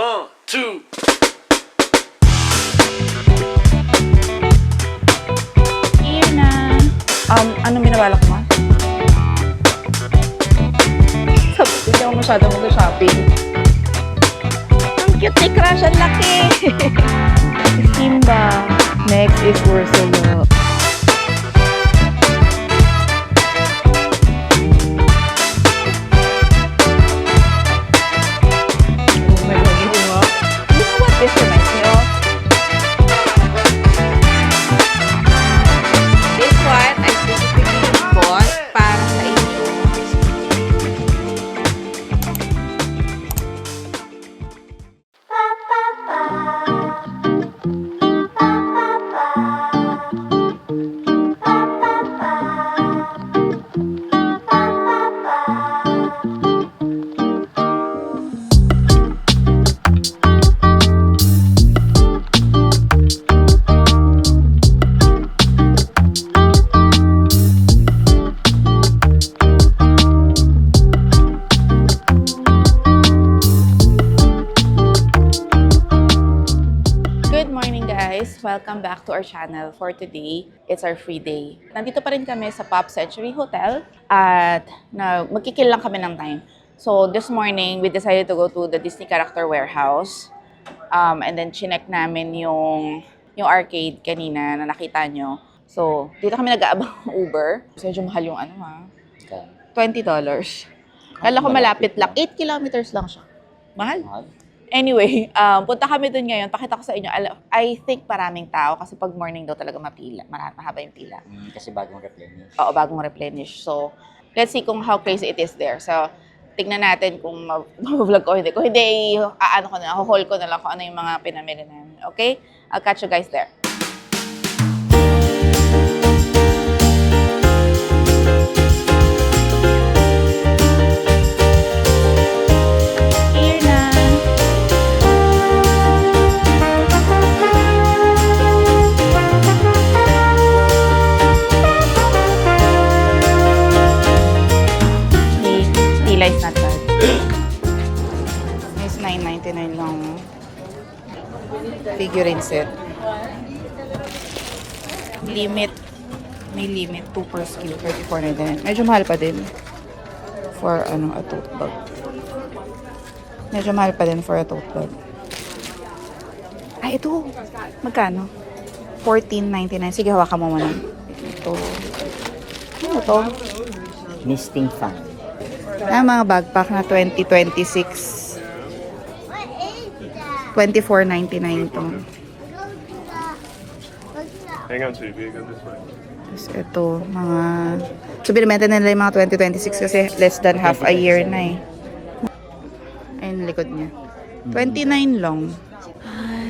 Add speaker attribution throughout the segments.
Speaker 1: 1, 2.
Speaker 2: Here na. Anong binabalak mo? Hindi ako masyadong mag-shopping. Ang cute ni Crush, ang laki! Simba. Next is Ursula. Oh my God, you know what this reminds me of? This one, I specifically bought para sa inyo. Welcome back to our channel. For today, it's our free day. Nandito pa rin kami sa Pop Century Hotel at magkikil lang kami ng time. So this morning, we decided to go to the Disney Character Warehouse. And then chinek namin yung arcade kanina na nakita nyo. So dito kami nag-aabang Uber. So medyo mahal yung $20. Kala ko malapit lang. 8 kilometers lang siya. Mahal. Anyway, punta kami dun ngayon. Pakita ko sa inyo. I think maraming tao kasi pag morning daw talaga mapila. Mahaba yung pila.
Speaker 3: Kasi bagong replenish.
Speaker 2: Oo, bagong replenish. So, let's see kung how crazy it is there. So, tignan natin kung mag-vlog ko o hindi. Kung hindi, haul ko na lang kung ano yung mga pinamili namin. Okay? I'll catch you guys there. Is not bad. It's $9.99 lang. Figurine set. Limit. May limit. 2 per skill. $34.99. Medyo mahal pa din. For a tote bag. Medyo mahal pa din for a tote bag. Ay, ito. Magkano? $14.99. Sige, hawakan mo muna. Ito. Ano to?
Speaker 3: Misting fan.
Speaker 2: Mga backpack na 2026. $24.99 to.
Speaker 1: Hang on, Subi. Go this way.
Speaker 2: Tapos ito, mga... So, binibenta nila yung mga 2026 kasi less than half a year na eh. Ayun, likod niya. 29 lang.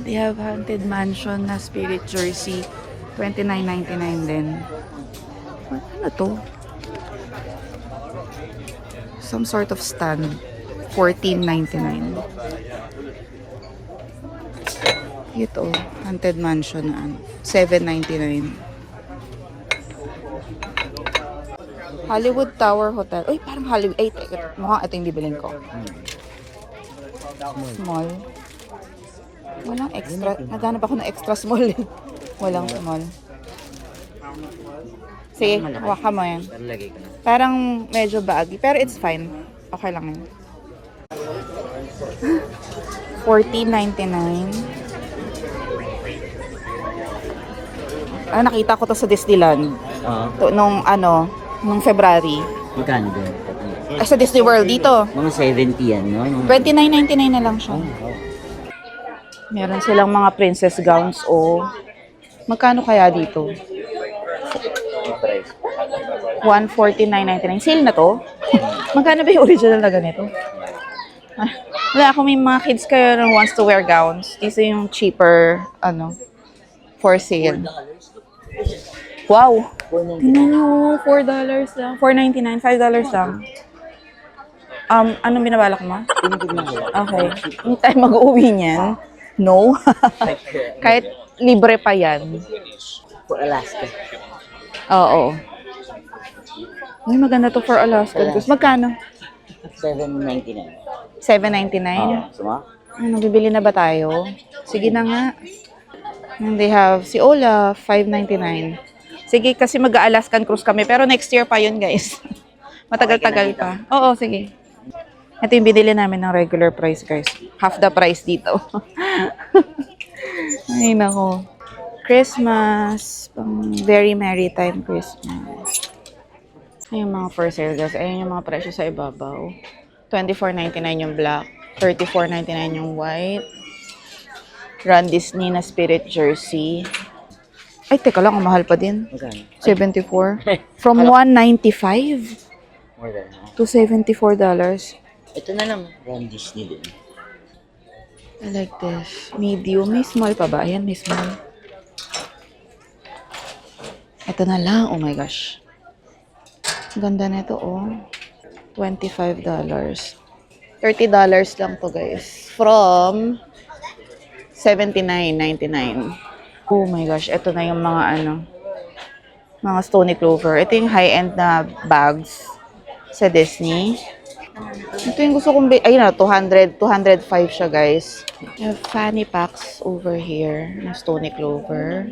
Speaker 2: They have Haunted Mansion na Spirit Jersey. $29.99 din. Ano to? Some sort of stand. $14.99. Ito, Haunted Mansion na $7.99. Hollywood Tower Hotel. Uy, parang Hollywood. Ay, mukhang ito yung bibilin ko. Small. Walang extra. Naghanap ako ng extra small. Walang small. Sige, waka mo yan. Parang medyo baggy. Pero it's fine. Okay lang yun. $14.99. Nakita ko to sa Disneyland. Nung February.
Speaker 3: Magkano din?
Speaker 2: Sa Disney World dito.
Speaker 3: Mga 70 yan, no?
Speaker 2: $29.99 na lang siya. Meron silang mga princess gowns o magkano kaya dito? $149.99. Sale na to? Magkano ba yung original na ganito? Wala, kung may mga kids kayo na wants to wear gowns, ito yung cheaper, for sale. Wow! Tingnan nyo, $4 lang. $4.99, $5 lang. Anong binabalak mo? Okay. Hindi tayo mag-uwi niyan. No. Kahit libre pa yan.
Speaker 3: For Alaska.
Speaker 2: Oo. Uy, maganda to for Alaska. Magkano?
Speaker 3: $7.99.
Speaker 2: $7.99?
Speaker 3: Suma?
Speaker 2: Ano, bibili na ba tayo? Sige na nga. And they have si Ola, $5.99. Sige, kasi mag-Alaskan cruise kami. Pero next year pa yun, guys. Matagal-tagal pa. Oo, sige. Ito yung binili namin ng regular price, guys. Half the price dito. Ay, nako. Christmas. Pang very merry time Christmas. Ayun yung mga for sale, guys. Ayun yung mga presyo sa ibabaw. $24.99 yung black. $34.99 yung white. Run Disney na Spirit jersey. Ay, teka lang, ang mahal pa din.
Speaker 3: Magkano?
Speaker 2: 74. From $195
Speaker 3: More than that.
Speaker 2: to $74.
Speaker 3: Ito na lang. Ron Disney din.
Speaker 2: I like this. Medium. May small pa ba? Ayan, may small. Ito na lang. Oh my gosh. Ganda nito, oh. $25. $30 lang to, guys. From $79.99. Oh my gosh. Ito na yung mga mga Stony Clover. Ito yung high-end na bags sa Disney. Ito yung gusto kong ayun na, 205 siya, guys. We have fanny packs over here na Stony Clover.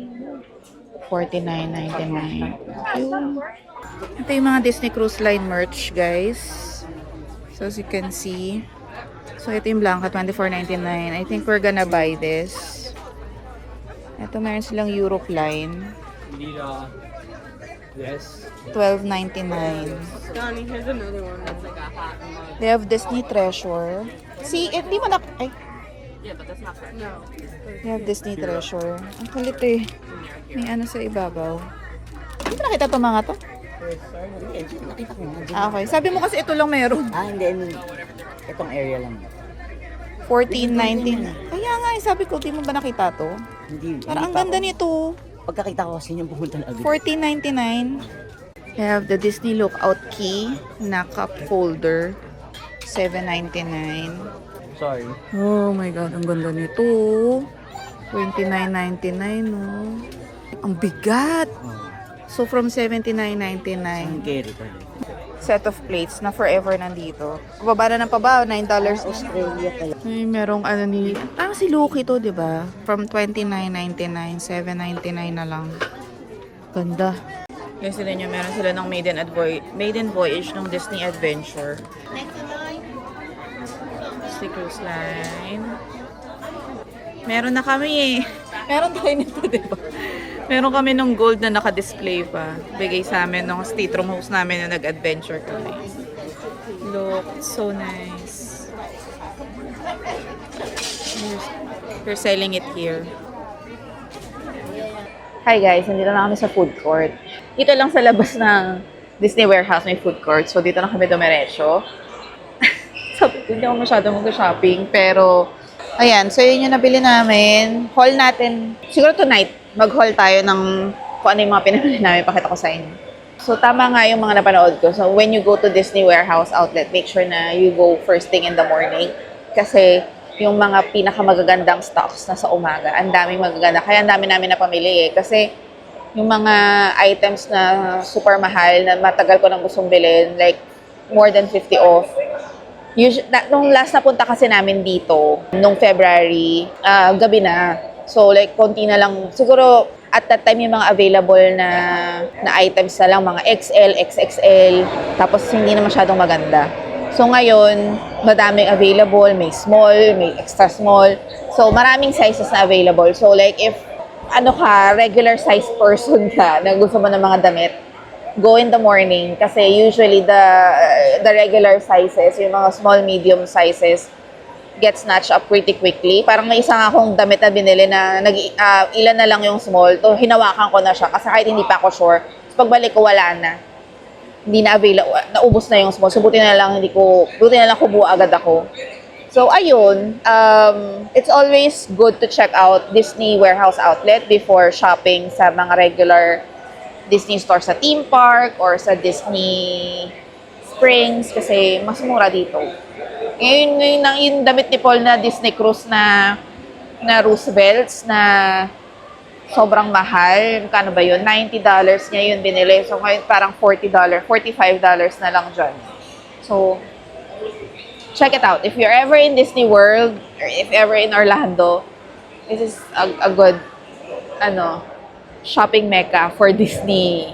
Speaker 2: $49.99. Ito yung mga Disney Cruise Line merch, guys. So, as you can see. So, ito yung Blanca, $24.99. I think we're gonna buy this. Ito, meron silang Europe line.
Speaker 1: Yes.
Speaker 2: $12.99.
Speaker 4: Donnie, here's another one that's like a hot mug.
Speaker 2: They have Disney Treasure. See, di mo na... Ay,
Speaker 4: Yeah, but that's not fresh. No.
Speaker 2: they have Disney Treasure. Ang kulit eh. May ano sa ibabaw. Hindi mo nakita itong mga to?
Speaker 3: Nakita ko na.
Speaker 2: Ah, okay. Sabi mo kasi ito lang meron.
Speaker 3: Hindi. I mean, itong area lang.
Speaker 2: $14.99. Kaya nga, sabi ko, di mo ba nakita to?
Speaker 3: Hindi.
Speaker 2: Parang ang
Speaker 3: pa
Speaker 2: ganda
Speaker 3: ako-
Speaker 2: nito.
Speaker 3: Pagkakita ko kasi yung pumunta na agad.
Speaker 2: $14.99. We have the Disney Lookout Key na cup holder. $7.99.
Speaker 3: Sorry.
Speaker 2: Oh my God, ang ganda nito. $29.99, no? Ang bigat. So, from $79.99.
Speaker 3: Ang carry ka.
Speaker 2: Set of plates na forever nandito. Pababa na ng pababa, $9.
Speaker 3: Australia pala.
Speaker 2: Ay, merong ano ni... Parang si Loki to, di ba? From $29.99, $7.99 na lang. Ganda. Yung sila nyo, meron sila ng maiden voyage ng Disney Adventure. Disney Cruise Line. Meron na kami eh. Meron tayo nito, di ba? Meron kami nung gold na naka-display pa. Bigay sa amin nung state room host namin na nag-adventure kami. Look, it's so nice. They're selling it here. Hi guys, nandito na kami sa food court. Dito lang sa labas ng Disney Warehouse may food court. So dito na kami dumiretso. Sabi ko, hindi ako masyado mag-shopping. Pero, ayan. So yun yung nabili namin. Haul natin. Siguro tonight, mag-haul tayo ng kung ano yung mga pinamili namin. Pakita ko sa inyo. So tama nga yung mga napanood ko. So when you go to Disney Warehouse outlet, make sure na you go first thing in the morning. Kasi yung mga pinakamagagandang stocks na sa umaga. Ang daming magaganda. Kaya ang dami namin napamili eh. Kasi yung mga items na super mahal na matagal ko nang gustong bilhin, like more than 50 off. Nung last na punta kasi namin dito, nung February, gabi na. So like konti na lang. Siguro at that time yung mga available na items na lang, mga XL, XXL. Tapos hindi na masyadong maganda. So ngayon, madaming available, may small, may extra small. So maraming sizes na available. So like if regular size person ka na gusto mo ng mga damit, go in the morning kasi usually the regular sizes, yung mga small, medium sizes get snatched up pretty quickly. Parang may isa nga akong damit na binili na ilan na lang yung small. To hinawakan ko na siya kasi kahit hindi pa ako sure. So pagbalik ko wala na. Hindi na available, naubos na yung small. So buti na lang kubuo agad ako. So ayun, it's always good to check out Disney Warehouse outlet before shopping sa mga regular Disney store sa theme park or sa Disney Springs kasi mas mura dito. Ngayon yung damit ni Paul na Disney Cruise na Roosevelt's na sobrang mahal. Kano ba yun? $90 niya yun binili. So ngayon parang $40, $45 na lang dyan. So, check it out. If you're ever in Disney World, or if ever in Orlando, this is a good, shopping mecca for Disney,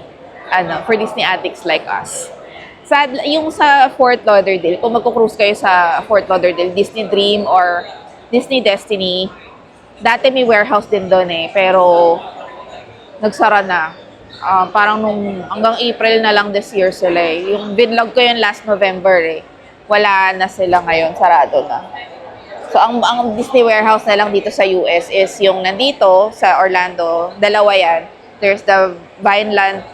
Speaker 2: for Disney addicts like us. Yung sa Fort Lauderdale, kung magko-cruise kayo sa Fort Lauderdale, Disney Dream or Disney Destiny, dati may warehouse din doon eh, pero nagsara na. Parang hanggang April na lang this year sila eh. Yung binlog ko yun last November eh. Wala na sila ngayon, sarado na. So, ang Disney warehouse na lang dito sa US is yung nandito sa Orlando, dalawa yan. There's the Vineland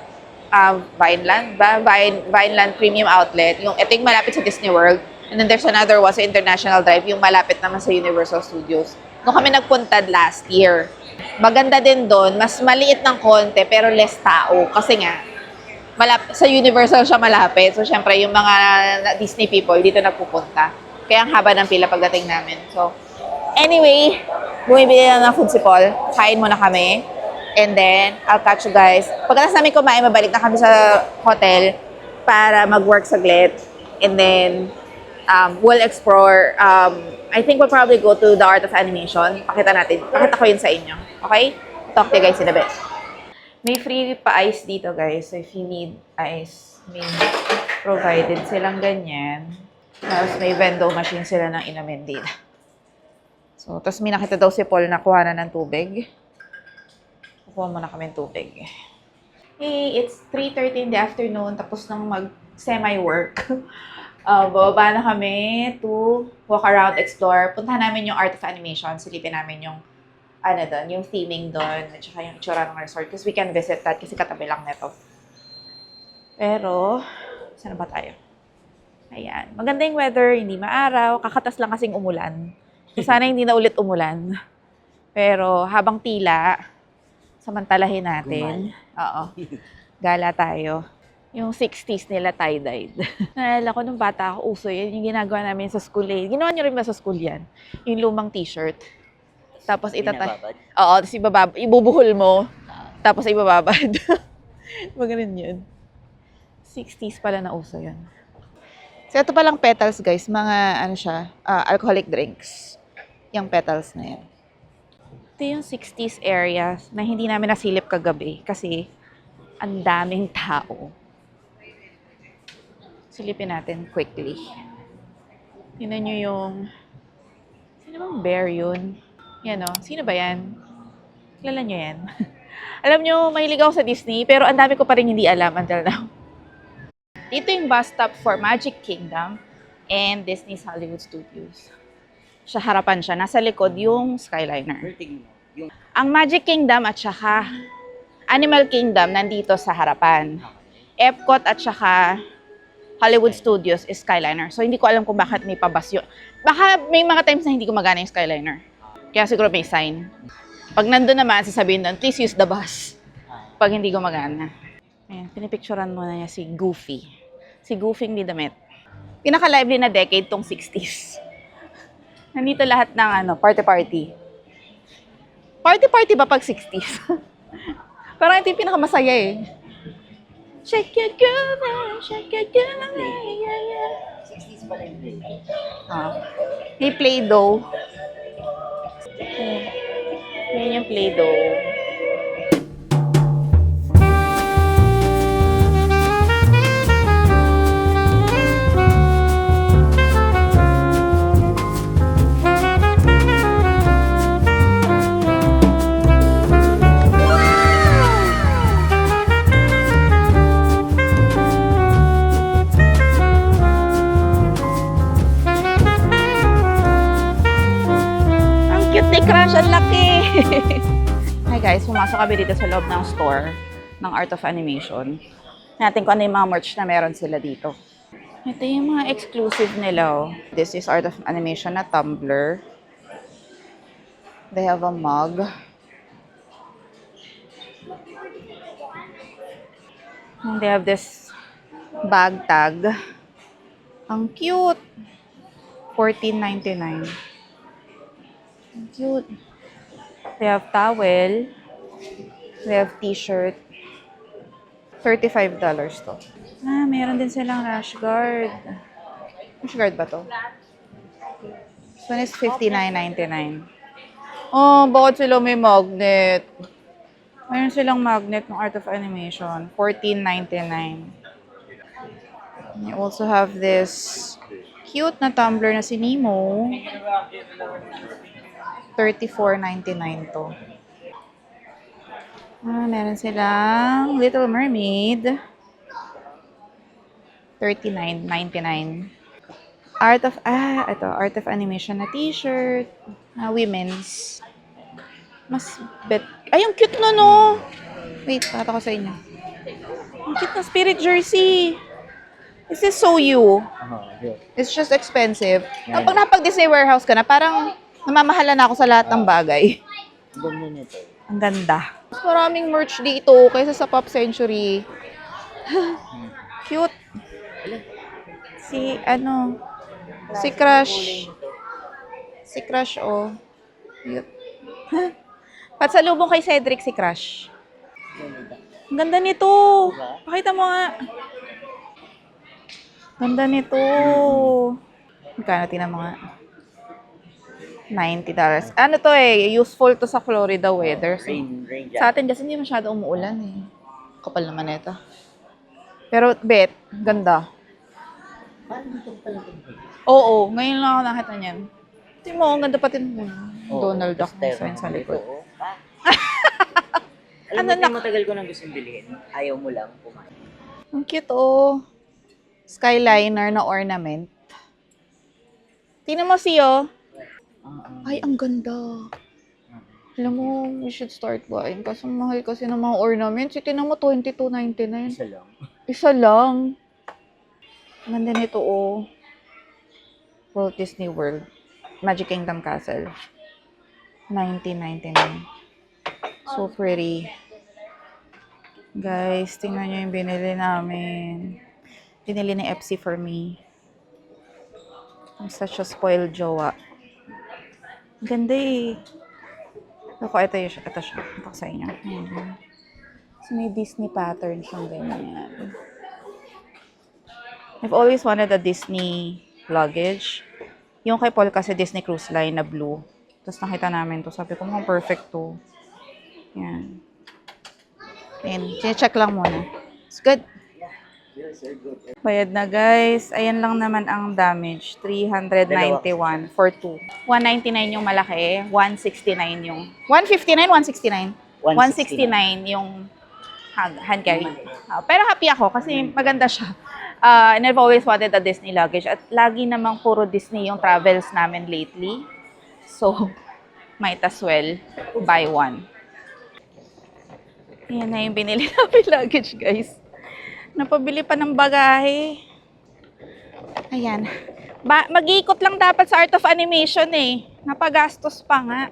Speaker 2: Premium Outlet. Ito yung malapit sa Disney World. And then there's another one sa International Drive, yung malapit naman sa Universal Studios. Doon kami nagpunta last year. Maganda din doon, mas maliit ng konti pero less tao. Kasi nga, sa Universal siya malapit. So, syempre, yung mga Disney people dito nagpupunta. Kaya ang haba ng pila pagdating namin. So, anyway, bumibili na ng food si Paul. Kain muna kami. And then, I'll catch you guys. Pagkatapos namin kumain, mabalik na kami sa hotel para mag-work saglit. And then, we'll explore. I think we'll probably go to the Art of Animation. Pakita ko yun sa inyo. Okay? Talk to you guys in a bit. May free pa-ice dito, guys. So, if you need ice, may provided silang ganyan. Tapos may vending machine sila ng inumin din. So, tapos may nakita daw si Paul na kuha na ng tubig. Kukuha muna kami ng tubig. Hey, it's 3:30 in the afternoon. Tapos nang mag-semi-work. Bababa na kami to walk around, explore. Puntahan namin yung Art of Animation. Silipin namin yung yung theming doon, at saka yung itsura ng resort. Because we can visit that kasi katabi lang neto. Pero, saan ba tayo? Ayan. Maganda yung weather, hindi maaraw. Kakatas lang kasing umulan. So, sana hindi na ulit umulan. Pero, habang tila, samantalahin natin. Oo. Gala tayo. Yung 60s nila tie-dyed. Naalala ko nung bata ako, uso yun. Yung ginagawa namin sa school eh. Ginawa nyo rin ba sa school yan? Yung lumang t-shirt. Tapos Oo, tapos ibubuhol mo. Tapos ibababad. Maganon yun. 60s pala na uso yun. So, ito palang petals, guys. Mga, alcoholic drinks. Yung petals na yan. Ito yung 60s area na hindi namin nasilip kagabi kasi ang daming tao. Silipin natin quickly. Tingnan nyo yung... Sino bang bear yun? Yan o. Sino ba yan? Kilala nyo yan? Alam nyo, mahilig ako sa Disney, pero ang dami ko pa rin hindi alam until now. Dito yung bus stop for Magic Kingdom and Disney's Hollywood Studios. Sa harapan siya. Nasa likod yung Skyliner. Ang Magic Kingdom at saka Animal Kingdom nandito sa harapan. Epcot at saka Hollywood Studios is Skyliner. So, hindi ko alam kung bakit may pabas yun. Baka may mga times na hindi gumagana yung Skyliner. Kaya siguro may sign. Pag nandun naman, sasabihin doon, please use the bus. Pag hindi gumagana. Ayan, pinipicturean mo na niya si Goofy. Si Goofy hindi damit. Pinaka-lively na decade tong 60s. Nandito lahat ng party-party. Party-party ba pag 60s? Parang ito yung pinakamasaya eh. Shake your girl, shake your girl, yeah, yeah.
Speaker 3: 60s pala yun.
Speaker 2: May Play-Doh. Yan yung Play-Doh. Crush, ang laki! Hi guys, pumasok kami dito sa loob ng store ng Art of Animation. Natin kung ano yung mga merch na meron sila dito. Ito yung mga exclusive nila. Oh. This is Art of Animation na tumbler. They have a mug. And they have this bag tag. Ang cute! $14.99. Cute. They have towel. They have t-shirt. $35 to. Meron din silang rash guard. Rash guard ba to? This one is $59.99. Oh, bakit sila may magnet? Mayroon silang magnet ng Art of Animation. $14.99. You also have this cute na tumbler na si Nemo. $34.99 to. Meron silang Little Mermaid. $39.99. Art of Animation na t-shirt. Women's. Mas bet. Ay, ang cute na, no? Wait, pakita ko sa inyo. Ang cute na Spirit jersey. This is so you. It's just expensive. Kapag napag-Disney Warehouse ka na, parang namamahala na ako sa lahat ng bagay.
Speaker 3: Ganda nito.
Speaker 2: Ang ganda. Mas maraming merch dito kaysa sa Pop Century. Cute. Si Crush. Si Crush, oh. Cute. Patsalubong kay Cedric si Crush. Ang ganda nito. Pakita mo nga. Ganda nito. Magkano tingnan mo nga? $90. Ano to useful to sa Florida weather. So,
Speaker 3: Rain
Speaker 2: sa atin kasi hindi masyado umuulan eh. Kapal naman ito. Pero, ganda. Oo, ngayon lang ako nakita niyan. Tingnan mo, ang ganda pati mo. Donald Duck na sa likod.
Speaker 3: Alam mo, matagal ko nang gustong bilhin. Ayaw mo lang kumain.
Speaker 2: Ang cute, oh. Skyliner na ornament. Tingnan mo siyo. Ay, ang ganda. Alam mo, we should start buying. Kasi mahal kasi ng mga ornaments. Tingnan mo, $22.99.
Speaker 3: Isa lang.
Speaker 2: Isa lang. Ganda nito, oh. Walt Disney World. Magic Kingdom Castle. $19.99. So pretty. Guys, tingnan nyo yung binili namin. Binili ni Epsi for me. I'm such a spoiled jowa. Ganda eh. Ako, ito siya. Ito ko sa inyo. Ayan. So, may Disney pattern siyang ganyan. I've always wanted a Disney luggage. Yung kay Paul kasi Disney Cruise Line na blue. Tapos nakita namin to. Sabi ko, mukhang perfect to. Yan. And, check lang muna. It's good. Bayad na, guys. Ayan lang naman ang damage. $391 for 2. $199 yung malaki. $169 yung... $159, $169. $169 yung hand carry. Pero happy ako kasi maganda siya. And I've always wanted a Disney luggage. At lagi namang puro Disney yung travels namin lately. So, might as well buy one. Yan na yung binili namin luggage, guys. Napabili pa ng bagahe. Ayan. Mag-iikot lang dapat sa Art of Animation eh. Napagastos pa nga.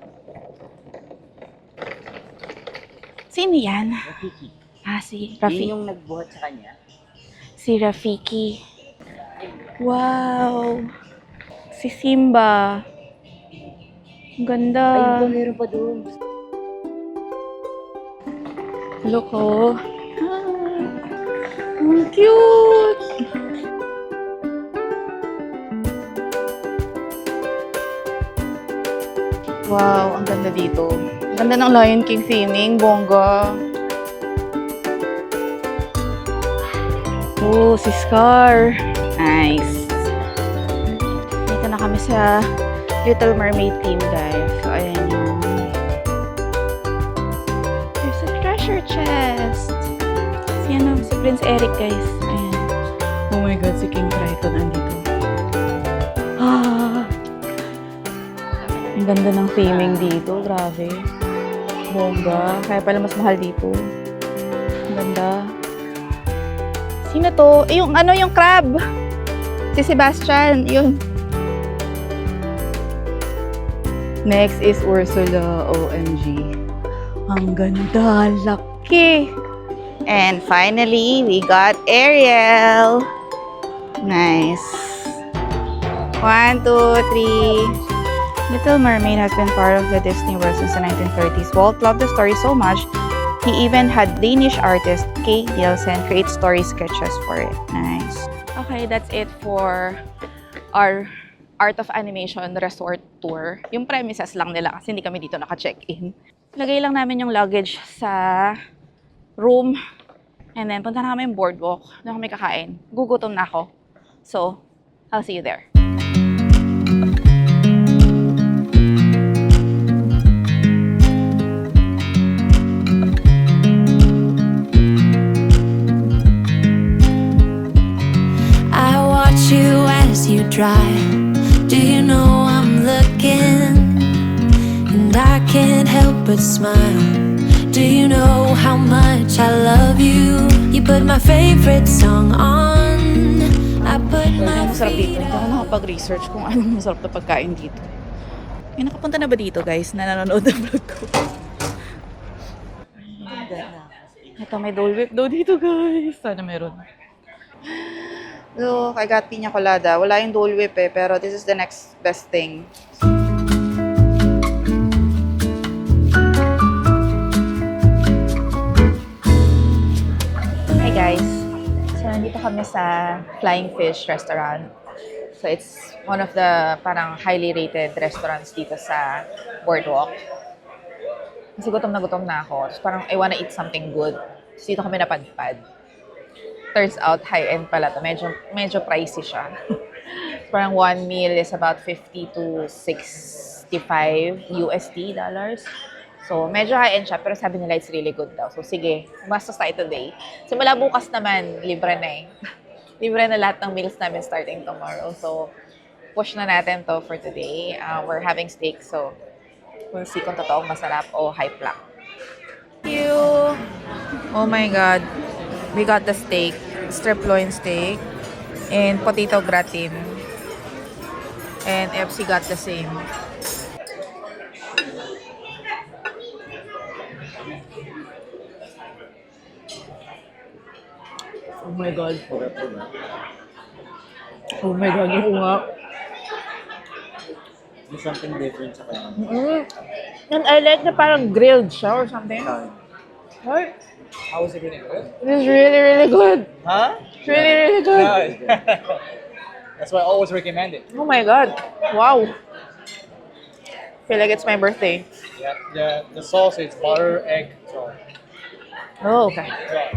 Speaker 2: Sino yan?
Speaker 3: Rafiki.
Speaker 2: Si Rafiki.
Speaker 3: Yun yung nagbuhat sa kanya.
Speaker 2: Si Rafiki. Wow. Si Simba. Ang ganda.
Speaker 3: Ayun, meron pa doon.
Speaker 2: Look, oh. Ang cute! Wow, ang ganda dito. Ang ganda ng Lion King theming, bongga. Oh, si Scar. Nice. Dito na kami sa Little Mermaid theme, guys. So, ayan yung... There's a treasure chest. Si Prince Eric, guys. Ayan. Oh my God, si King Triton andito. Ang ganda ng theming dito. Grabe. Bongga. Kaya pala mas mahal dito. Ang ganda. Sino to? Yung crab. Si Sebastian. Yun. Next is Ursula. OMG. Ang ganda. Laki. And finally, we got Ariel. Nice. 1, 2, 3. Little Mermaid has been part of the Disney world since the 1930s. Walt loved the story so much, he even had Danish artist Kay Nielsen create story sketches for it. Nice. Okay, that's it for our Art of Animation Resort Tour. Yung premises lang nila kasi hindi kami dito naka-check-in. Lagay lang namin yung luggage sa room. And then, punta na kami yung boardwalk. Doon kami kakain. Gugutom na ako. So, I'll see you there.
Speaker 5: I watch you as you drive. Do you know I'm looking? And I can't help but smile. Do you know how much I love you? You put my favorite song on. I put my
Speaker 2: Masarap dito.
Speaker 5: feet
Speaker 2: Hindi ako nakapag-research kung anong masarap na pagkain dito. May nakapunta na ba dito, guys, na nanonood ng vlog ko? Ito, may Dole Whip daw dito, guys. Sana meron. Look, I got piña colada. Wala yung Dole Whip eh, pero this is the next best thing. Hi guys. So, nandito kami sa Flying Fish Restaurant. So, it's one of the parang highly rated restaurants dito sa Boardwalk. Kasi gutom na ako. So, parang I wanna eat something good. So, dito kami napadpad. Turns out, high-end pala to. Medyo pricey siya. Parang one meal is about 50 to 65 USD dollars. So, medyo high-end siya, pero sabi nila it's really good daw. So, sige, gumastos tayo today. Simula bukas naman, libre na eh. Libre na lahat ng meals namin starting tomorrow. So, push na natin to for today. We're having steak, so we'll see kung totoong masarap o hype lang. Thank you! Oh my God. We got the steak, strip loin steak, and potato gratin. And FC got the same. Oh my God. Oh my God, oo nga.
Speaker 3: There's something different sa kanya.
Speaker 2: And I like na parang grilled siya or something. Right?
Speaker 6: How is it really good?
Speaker 2: It is really, really good.
Speaker 6: Huh?
Speaker 2: It's really, really good.
Speaker 6: That's why I always recommend it.
Speaker 2: Oh my God. Wow. Feel like it's my birthday.
Speaker 6: Yeah, the sauce is butter, egg, so
Speaker 2: Oh, okay.
Speaker 6: yeah.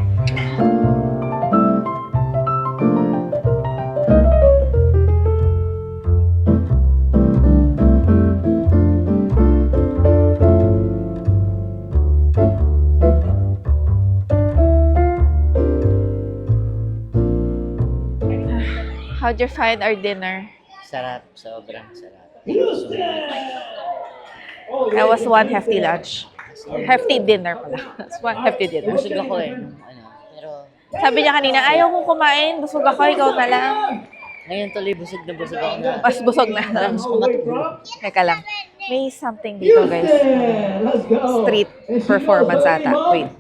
Speaker 2: How'd you find our dinner?
Speaker 3: Sarap, sobrang sarap.
Speaker 2: That was one hefty lunch. Hefty dinner pala. That's one hefty dinner.
Speaker 3: Busog ako eh. Pero
Speaker 2: Sabi niya kanina, ayaw kong kumain. Busog ako, ikaw na lang.
Speaker 3: ngayon tuloy busog ako na.
Speaker 2: Mas busog na.
Speaker 3: Gusto ko matulog.
Speaker 2: Teka lang. May something dito, guys. Street performance ata. Wait.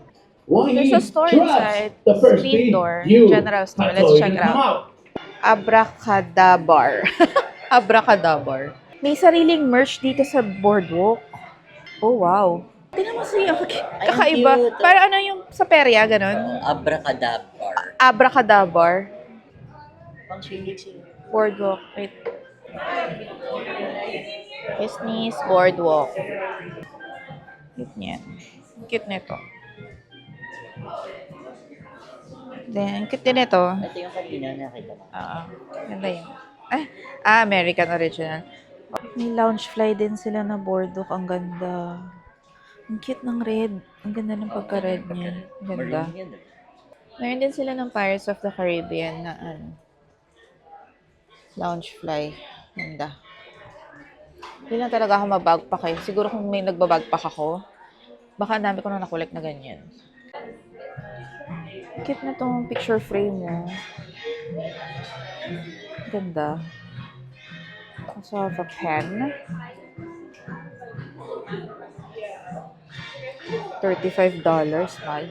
Speaker 2: There's a store inside. Street door. General store. Let's check it out. Abracadabar. Abracadabar. May sariling merch dito sa Boardwalk. Oh, wow. Tingnan mo siya. Kakaiba.
Speaker 3: cute.
Speaker 2: Para ano yung sa perya, ganun?
Speaker 3: Abracadabar.
Speaker 2: Abracadabar.
Speaker 3: Pang chili.
Speaker 2: Boardwalk. Wait. Disney's Boardwalk. Cute niyan. Cute nito. Then, cute din ito.
Speaker 3: Ito yung kanina nakita ko.
Speaker 2: Ganda yun. American original. May lounge fly din sila na boardwalk. Ang ganda. Ang cute ng red. Ang ganda ng pagka-red niya. Ang ganda.
Speaker 3: Maroon yan, eh.
Speaker 2: Meron din sila ng Pirates of the Caribbean na lounge fly. Ganda. Hindi lang talaga ako mabagpack eh. Siguro kung may nagbabagpack ako, baka ang dami ko na nakulik na ganyan. Cute na tong picture frame mo. Ganda. Also have a pen. $35, mahal.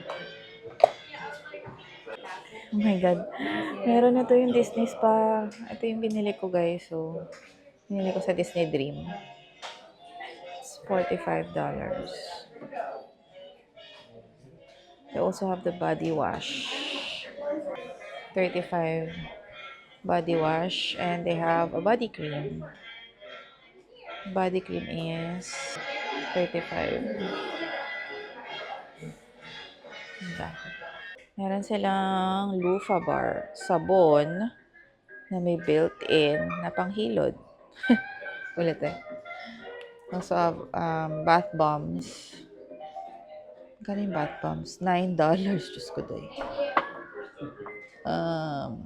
Speaker 2: Oh my God. Meron na to yung Disney Spa. Ito yung binili ko, guys. So, binili ko sa Disney Dream. It's $45. They also have the body wash. $35 body wash. And they have a body cream. Body cream is 35. Diba? Meron silang loofah bar, sabon, na may built-in na panghilod. Ulit eh. Also have bath bombs. Magkano yung bath bombs? $9. Diyos ko doy.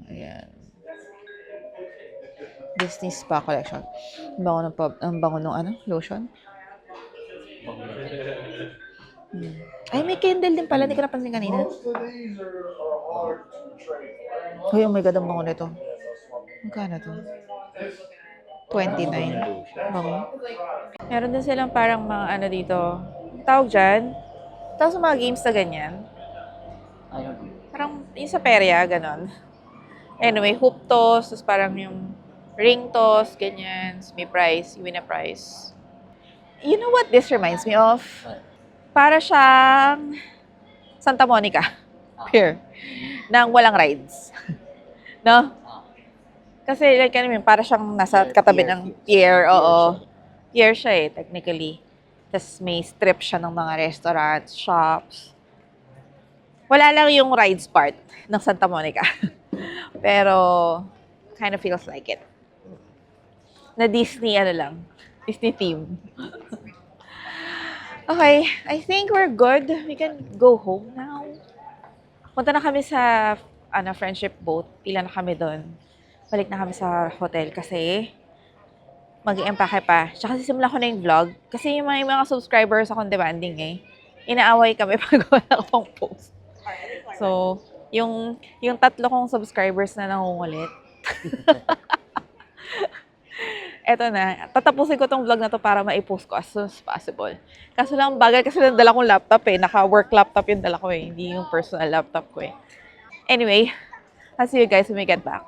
Speaker 2: Ayan. Disney Spa Collection. Ang bango ng ano? Lotion? Ay, may candle din pala. Hindi ko napansin kanina. Uy, oh my God, ang bango nito. Magkano to? 29. Bango. Meron din silang parang mga ano dito. Tawag dyan. Tawag sa mga games na ganyan.
Speaker 3: I don't know.
Speaker 2: Parang yung sa perya, ganon. Anyway, hoop toss, tapos parang yung ring toss, ganyan. May prize, you win a prize. You know what this reminds me of? Para siyang Santa Monica Pier. Nang walang rides. No? Kasi like, ano yun, para siyang nasa katabi ng pier. Oo. Pier siya eh, technically. Tapos may strip siya ng mga restaurants, shops. Wala lang yung rides part ng Santa Monica. Pero, kind of feels like it. Na Disney, ano lang. Disney theme. Okay, I think we're good. We can go home now. Punta na kami sa friendship boat. Pila na kami doon. Balik na kami sa hotel kasi mag-i-empake pa. Tsaka sisimula ko na yung vlog. Kasi yung mga subscribers akong demanding eh. Inaaway kami pag wala akong post. So, yung 3 kong subscribers na nangungulit. Eto na, tatapusin ko tong vlog na to para ma-post ko as soon as possible. Kaso lang bagal kasi dala kong laptop eh. Naka-work laptop yung dala ko eh. Hindi yung personal laptop ko eh. Anyway, I'll see you guys when we get back.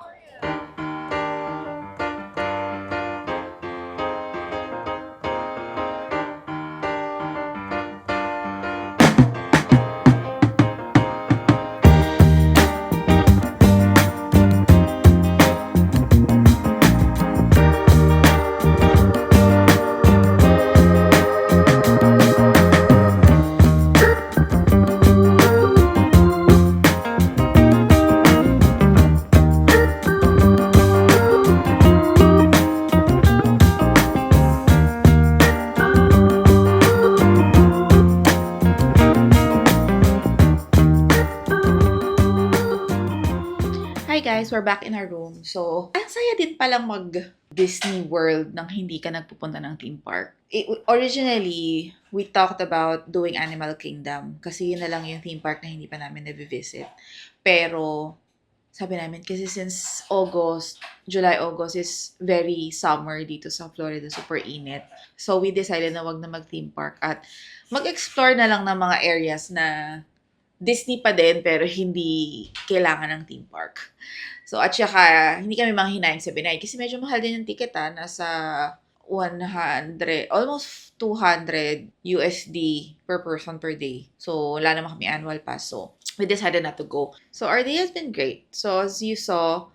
Speaker 2: Hi guys, we're back in our room. So, ang saya din palang mag-Disney World nang hindi ka nagpupunta ng theme park. Originally, we talked about doing Animal Kingdom kasi yun na lang yung theme park na hindi pa namin na-visit. Pero, sabi namin, kasi since July-August is very summer dito sa Florida, super init. So, we decided na wag na mag-theme park at mag-explore na lang ng mga areas na Disney pa din, pero hindi kailangan ng theme park. So, at saka, hindi kami manghinayang sa Binay kasi medyo mahal din yung ticket nasa 100, almost 200 USD per person per day. So, wala naman kami annual pass. So, we decided not to go. So, our day has been great. So, as you saw,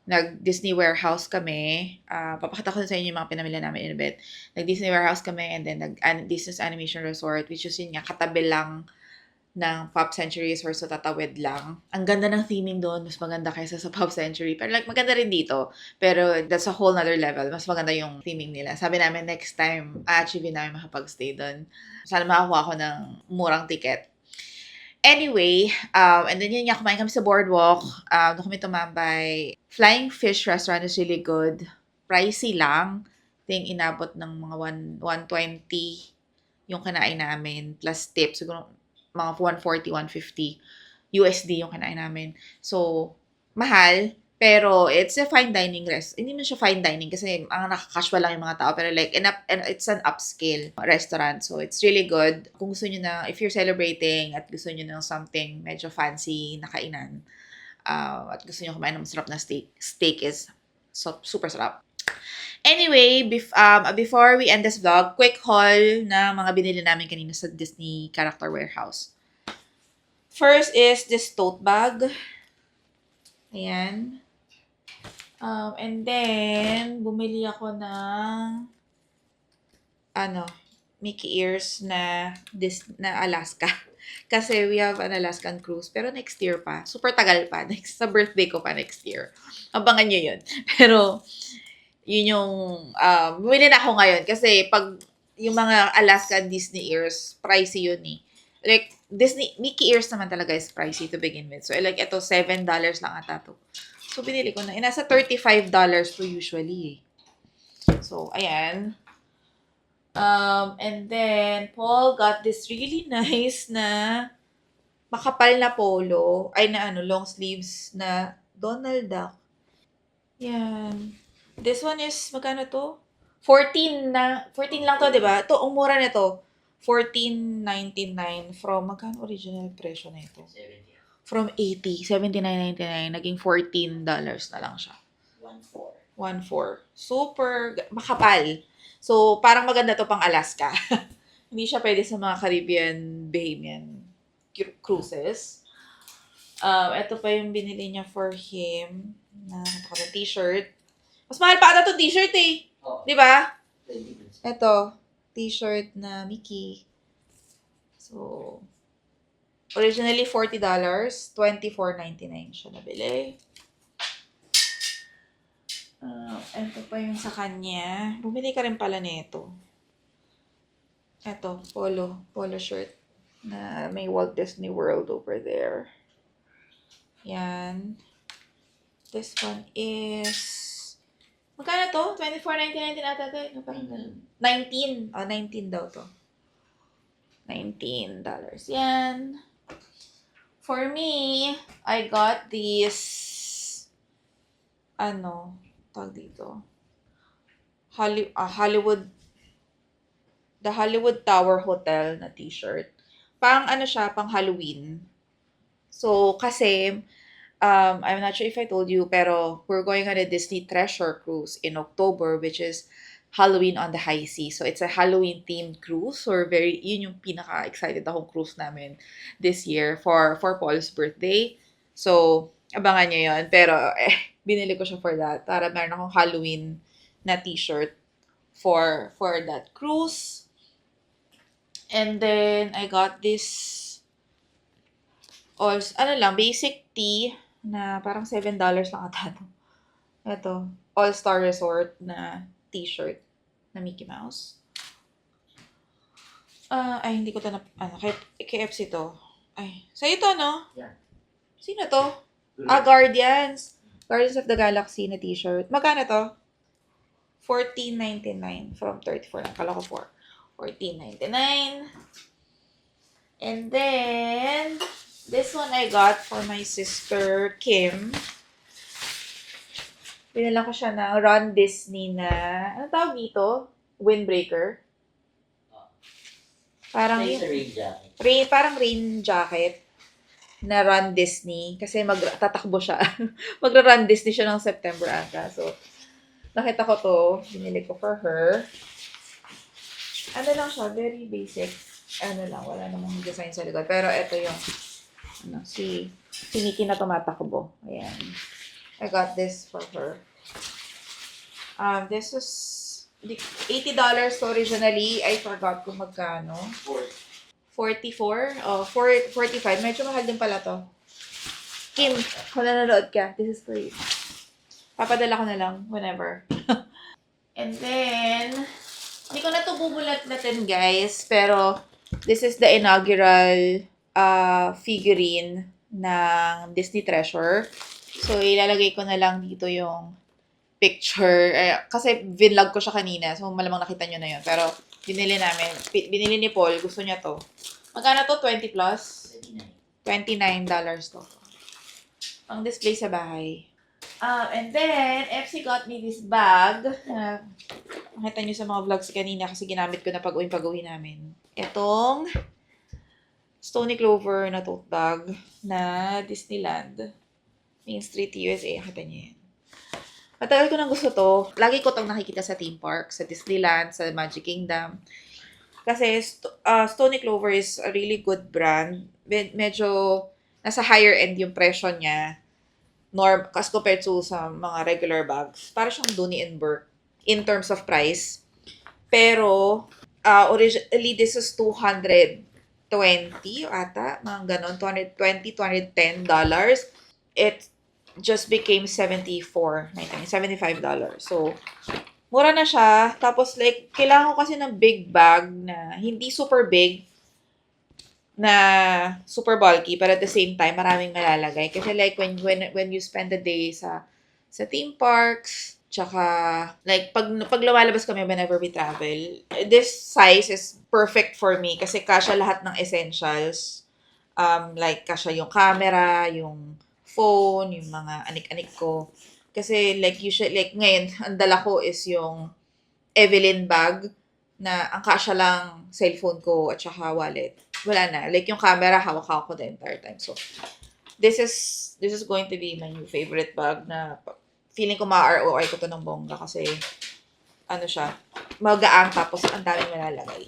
Speaker 2: nag-Disney Warehouse kami. Papakita ko sa inyo yung mga pinamili namin in a bit. Nag-Disney Warehouse kami and then nag-Disney's Animation Resort, which is yun nga, katabi lang ng Pop Century Resort, so tatawid lang. Ang ganda ng theming doon, mas maganda kaysa sa Pop Century. Pero like, maganda rin dito. Pero that's a whole nother level. Mas maganda yung theming nila. Sabi namin, next time, achieve namin makapag-stay doon. Sana makakuha ako ng murang ticket. Anyway, and then yun nga, kumain kami sa boardwalk. Doon kami tumambay. Flying Fish Restaurant is really good. Pricey lang. Ting inabot ng mga 120 yung kinain namin. Plus tips. Siguro mga 140, 150 USD yung kinain namin. So, mahal. Pero, it's a fine dining Hindi man siya fine dining kasi ang nakakasual lang yung mga tao. Pero like, it's an upscale restaurant. So, it's really good. Kung gusto nyo na, if you're celebrating at gusto nyo ng something medyo fancy na kainan, at gusto nyo kumain ng masarap na steak is super sarap. Anyway, before we end this vlog, quick haul na mga binili namin kanina sa Disney Character Warehouse. First is this tote bag. Ayan. And then, bumili ako ng Mickey ears na Alaska. Kasi we have an Alaskan cruise. Pero next year pa. Super tagal pa. Sa birthday ko pa next year. Abangan nyo yun. Pero, yun yung, bumili na ako ngayon. Kasi pag yung mga Alaskan Disney ears, pricey yun eh. Like, Mickey ears naman talaga is pricey to begin with. So, like, ito, $7 lang ata to. So, binili ko na. Nasa $35 to usually eh. So, ayan. And then, Paul got this really nice na makapal na polo. Ay, na long sleeves na Donald Duck. Yan. This one is, magkano to? 14 lang to, di ba? Ito, ang mura nito. $14.99 from, magkano original presyo na ito?
Speaker 3: 70.
Speaker 2: From $79.99, naging $14 na lang siya.
Speaker 3: 1.4.
Speaker 2: 1.4. Super makapal. So, parang maganda to pang Alaska. Hindi siya pwede sa mga Caribbean, Bahamian cruises. Ito pa yung binili niya for him na t-shirt. Mas mahal pa ata itong t-shirt eh.
Speaker 3: Oh.
Speaker 2: Di ba?
Speaker 3: 20.
Speaker 2: Ito, t-shirt na Mickey. So, originally $40, $24.99 siya nabili. Ito pa yung sa kanya. Bumili ka rin pala nito. Ito, polo shirt na may Walt Disney World over there. Yan. This one is, magkano to? $24.99 ata to. Ano parang ganun? 19. Oh, 19 daw to. $19. Yan. For me, I got this, tawag dito, Hollywood, the Hollywood Tower Hotel na t-shirt. Pang siya, pang Halloween. So, kasi, I'm not sure if I told you, pero we're going on a Disney Treasure Cruise in October, which is Halloween on the High Seas. So, it's a Halloween-themed cruise. So, yun yung pinaka-excited akong cruise namin this year for Paul's birthday. So, abangan nyo yun. Pero, binili ko siya for that. Para meron akong Halloween na t-shirt for that cruise. And then, I got this basic tee na parang $7 lang ata ito. Ito, All-Star Resort na t-shirt na Mickey Mouse. Hindi ko ito KFC to. Sa'yo to, no?
Speaker 3: Yeah.
Speaker 2: Sino to? Guardians. Guardians of the Galaxy na t-shirt. Magkano to? $14.99 from $34. Nakala ko $14.99. And then, this one I got for my sister, Kim. Binila ko siya ng Ron Disney na, ano tawag dito? Windbreaker. Parang
Speaker 3: Sa rain jacket.
Speaker 2: parang rain jacket na Ron Disney. Kasi tatakbo siya. Magra-Ron Disney siya ng September ata. So, nakita ko to. Binili ko for her. Ano lang siya, very basic. Wala namang design sa likod. Pero ito yung, si Mickey na tumatakbo. Ayan. I got this for her. This was $80 originally. I forgot kung magkano. 44? Oh, 45. Medyo mahal din pala to. Kim, kung nanonood ka, this is for you. Papadala ko na lang whenever. And then, hindi ko na ito bubulat-latin, guys. Pero, this is the inaugural figurine ng Disney Treasure. So, ilalagay ko na lang dito yung picture. Kasi vinlog ko siya kanina. So, malamang nakita nyo na yun. Pero, binili ni Paul. Gusto niya to. Magkano to? 20 plus? $29 to. Ang display sa bahay. And then, FC got me this bag. Nakita nyo sa mga vlogs kanina kasi ginamit ko na pag-uwi namin. Itong Stony Clover na tote bag na Disneyland. Main Street, USA. Nakita nyo yan. Matagal ko nang gusto to. Lagi ko itong nakikita sa theme park, sa Disneyland, sa Magic Kingdom. Kasi Stony Clover is a really good brand. Medyo nasa higher end yung presyo niya. As compared to sa mga regular bags. Para siyang Dooney & Bourke in terms of price. Pero,
Speaker 7: Originally, this is $220 ata, mga ganon, $210. It just became $75. So, mura na siya. Tapos, like, kailangan ko kasi ng big bag na hindi super big, na super bulky, but at the same time, maraming malalagay. Kasi like, when you spend the day sa theme parks, tsaka, like, pag lumalabas kami whenever we travel, this size is perfect for me kasi kasya lahat ng essentials. Like, kasya yung camera, yung phone, yung mga anik-anik ko. Kasi, like, usually, like, ngayon, ang dala ko is yung Evelyn bag na ang kasya lang cellphone ko at saka wallet. Wala na. Like, yung camera, hawak-hawak ko the entire time. So, this is going to be my new favorite bag na feeling ko ma-ROI ko to ng bongga kasi ano siya, magaang tapos ang daming malalagay.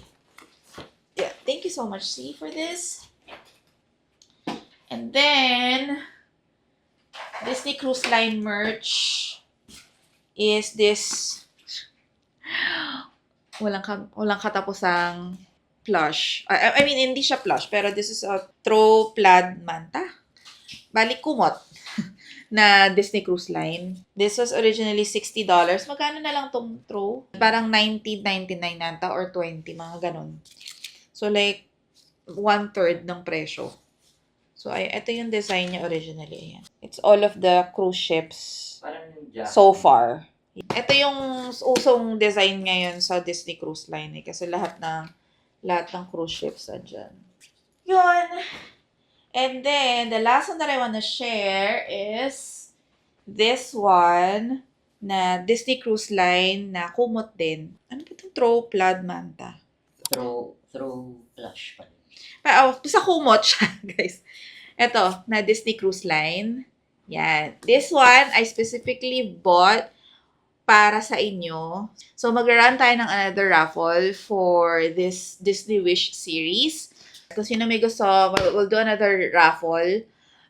Speaker 7: Yeah, thank you so much, C, for this. And then, Disney Cruise Line merch is this walang katapusang plush. I mean, hindi siya plush, pero this is a throw plaid manta. Balik kumot na Disney Cruise Line. This was originally $60. Magkano na lang tong throw? Parang $19.99 nata or $20, mga ganun. So, like, 1/3 ng presyo. So, ito yung design niya originally. Ayan. It's all of the cruise ships so far. Ito yung usong design ngayon sa Disney Cruise Line kasi lahat ng cruise ships andyan. Yun. And then, the last one that I want to share is this one na Disney Cruise Line na kumot din. Ano ba itong throw plaid manta?
Speaker 3: Throw flush pa.
Speaker 7: Basta kumot siya, guys. Ito, na Disney Cruise Line. Yan. This one, I specifically bought para sa inyo. So, mag-run tayo ng another raffle for this Disney Wish series. Kung sino may gusto, we'll do another raffle.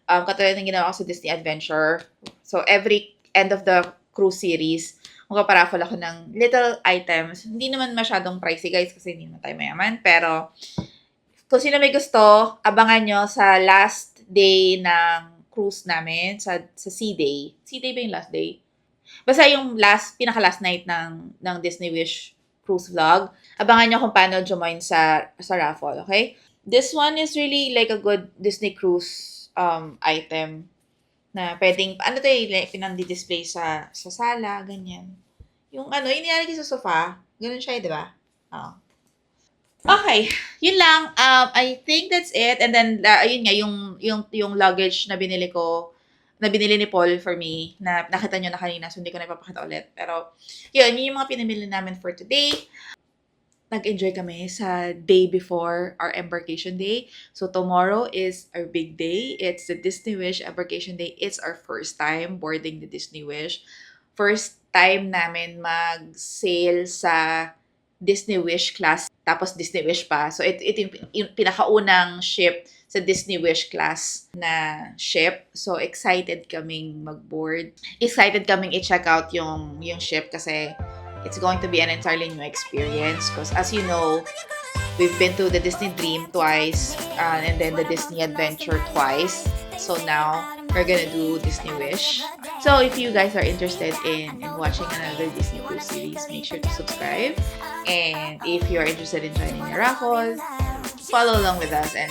Speaker 7: Katulad ng ginawa ko sa Disney Adventure. So, every end of the cruise series, magpaparaffle ako ng little items. Hindi naman masyadong pricey, guys, kasi hindi naman tayo mayaman. Pero, kung sino may gusto, abangan nyo sa last day ng cruise namin, sa Sea Day. Sea Day ba yung last day? Basta yung pinaka-last night ng Disney Wish cruise vlog. Abangan nyo kung paano join sa raffle, okay? This one is really like a good Disney cruise item na pwedeng, like, pinang-display sa sala, ganyan. Yung inilalagay sa sofa, ganun siya, di ba? Oo. Okay, yun lang. I think that's it. And then, ayun nga, yung luggage na binili ni Paul for me, na nakita nyo na kanina, so hindi ko na ipapakita ulit. Pero, yun yung mga pinamili namin for today. Nag-enjoy kami sa day before our embarkation day. So, tomorrow is our big day. It's the Disney Wish Embarkation Day. It's our first time boarding the Disney Wish. First time namin mag-sail sa Disney Wish class, tapos Disney Wish pa. So, ito yung pinakaunang ship sa Disney Wish class na ship. So, excited kaming mag-board. Excited kaming i-check out yung ship kasi it's going to be an entirely new experience. Because as you know, we've been to the Disney Dream twice, and then the Disney Adventure twice. So, now, we're gonna do Disney Wish. So, if you guys are interested in watching another Disney Cruise series, make sure to subscribe. And if you're interested in joining the raffle, follow along with us and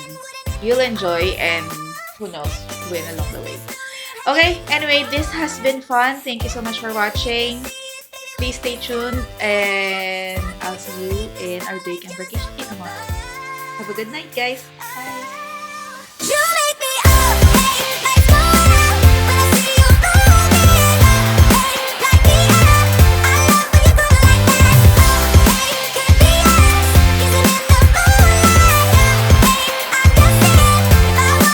Speaker 7: you'll enjoy and who knows, win along the way. Okay, anyway, this has been fun. Thank you so much for watching. Please stay tuned and I'll see you in our break and vacation tomorrow. Have a good night, guys. Bye.